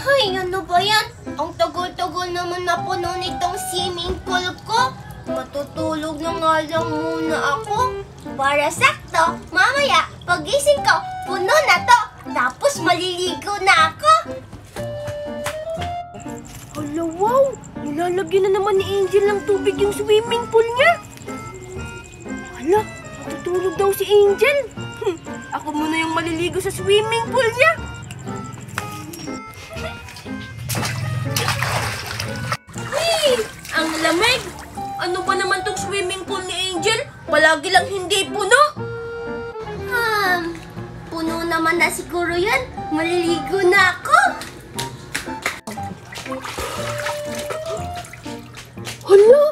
Ay, ano ba yan? Ang tagal-tagal naman na puno nitong swimming pool ko. Matutulog na nga lang muna ako. Para sakto, mamaya, pagising ko, puno na to. Tapos maliligo na ako. Hala, wow! Nilalagyan na naman ni Angel ng tubig yung swimming pool niya. Hala, matutulog daw si Angel. Ako muna yung maliligo sa swimming pool niya. Ang lamig! Ano ba naman tong swimming pool ni Angel? Palagi lang hindi puno. Puno naman na siguro yan. Maliligo na ako. Hala!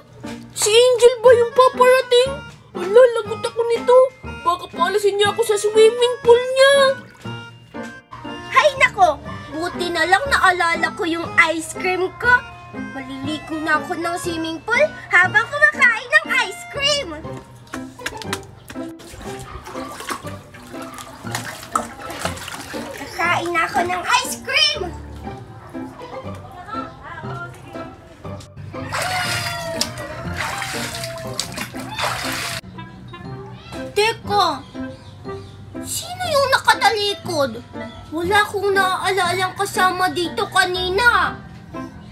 Si Angel ba yung paparating? Hala, lagot ako nito. Baka paalasin niya ako sa swimming pool niya. Hay nako! Buti na lang naalala ko yung ice cream ko. Maliligo na ako ng swimming pool habang kumakain ng ice cream. Kakain na ako ng ice cream. Teka, sino yung nakatalikod? Wala akong naaalang kasama dito kanina.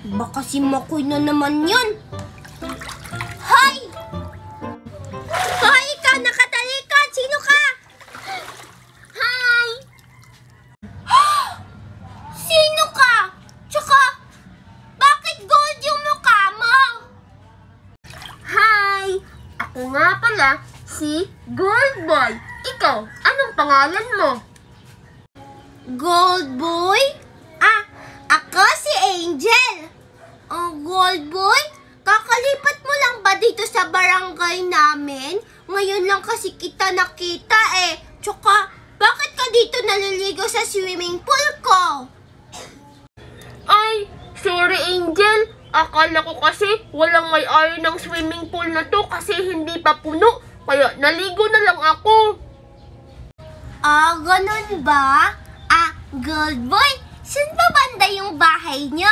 Baka si Makoy na naman yan. Hoy! Hoy, ikaw nakatalikod! Sino ka? Hi! Sino ka? Tsaka, bakit gold yung mukha mo? Hi! Ako nga pala, si Gold Boy. Ikaw, anong pangalan mo? Gold Boy? Ako si Angel. Gold Boy, kakalipat mo lang ba dito sa barangay namin? Ngayon lang kasi kita nakita eh. Tsaka, bakit ka dito naliligo sa swimming pool ko? Ay, sorry Angel. Akala ko kasi walang may-ari ng swimming pool na to kasi hindi pa puno. Kaya naligo na lang ako. Ganun ba? Gold Boy, saan ba banda yung bahay niyo?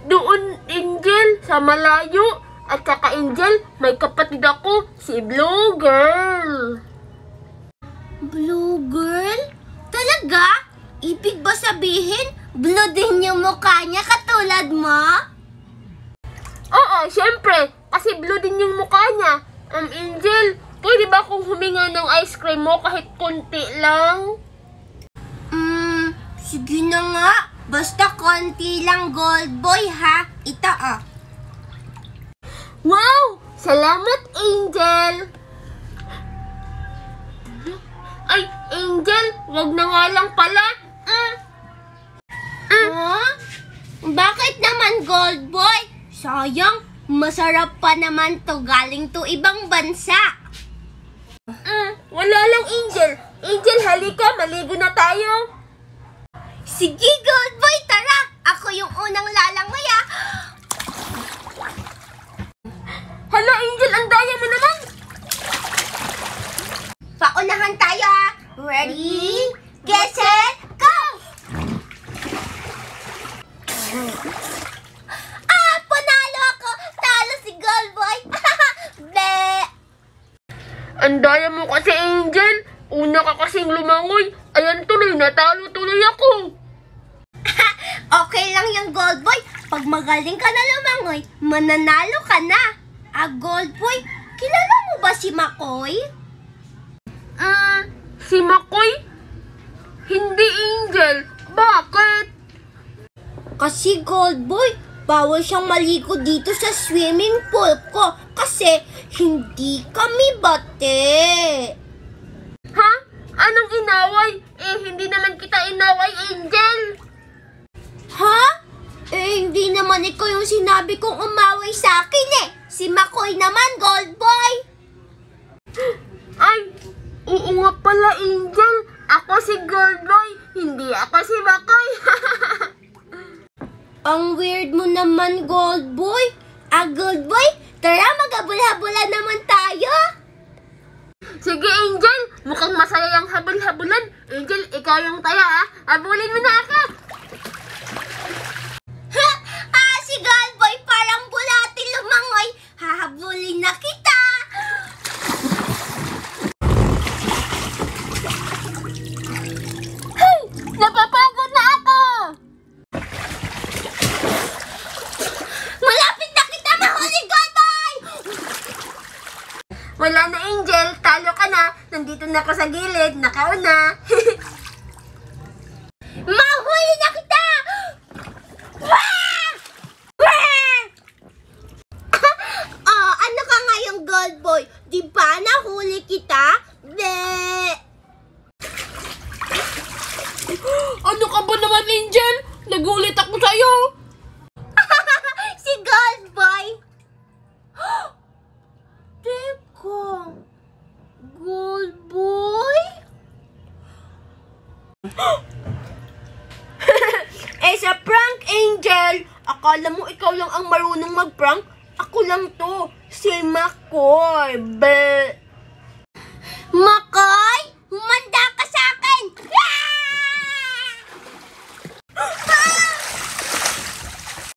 Doon Angel, sa malayo. At saka Angel, may kapatid ako, si Blue Girl. Blue Girl? Talaga? Ibig ba sabihin, blue din yung mukha niya katulad mo? Oo, syempre. Kasi blue din yung mukha niya. Angel, pwede ba akong huminga ng ice cream mo kahit konti lang? Sige na nga. Basta konti lang, Gold Boy, ha? Ito, Wow! Salamat, Angel! Ay, Angel, wag na nga lang pala. Bakit naman, Gold Boy? Sayang, masarap pa naman to. Galing to ibang bansa. Wala lang, Angel. Angel, halika, maligo na tayo. Sige, Gold Boy, tara! Ako yung unang lalangoy, Hala, Angel, ang daya mo naman. Paunahan tayo, Ready, get set, go! Panalo ako! Talo si Gold Boy! Bleh! Ang daya mo kasi, Angel. Una ka kasing lumangoy. Ayan tuloy, natalo tuloy ako. Okay lang yung Gold Boy. Pag magaling ka na lumangoy, mananalo ka na. Gold Boy, kilala mo ba si Makoy? Si Makoy? Hindi, Angel. Bakit? Kasi Gold Boy, bawal siyang maligo dito sa swimming pool ko kasi hindi kami bate. Ha? Anong inaway? Hindi naman kita inaway, Angel. Ha? Hindi naman ikaw yung sinabi kong umaway sa akin eh. Si Makoy naman, Gold Boy. Ay, oo nga pala, Angel. Ako si Gold Boy, hindi ako si Makoy. Ang weird mo naman, Gold Boy. Gold Boy, tara magabula-bula naman tayo. Sige, Angel. Mukhang masaya yung habol-habulan. Angel, ikaw yung taya ha. Habulin mo na ako. Si Galboy parang bulati lumangoy. Hahabulin na kita. Hey! Napapagod na ako! Malapit na kita mahuli, Galboy! Wala na, Angel. Talo ka na. Nandito na ako sa gilid. Nakauna. Mahuli na kita! Wah! Wah! Ano ka ngayong Galboy? Di ba nahuli kita? Ano ka ba naman, Angel? Nagulit ako sa'yo. Si Galboy! Teka, Galboy? Sa prank, Angel! Akala mo ikaw lang ang marunong mag-prank? Ako lang to, si McCoy. Mac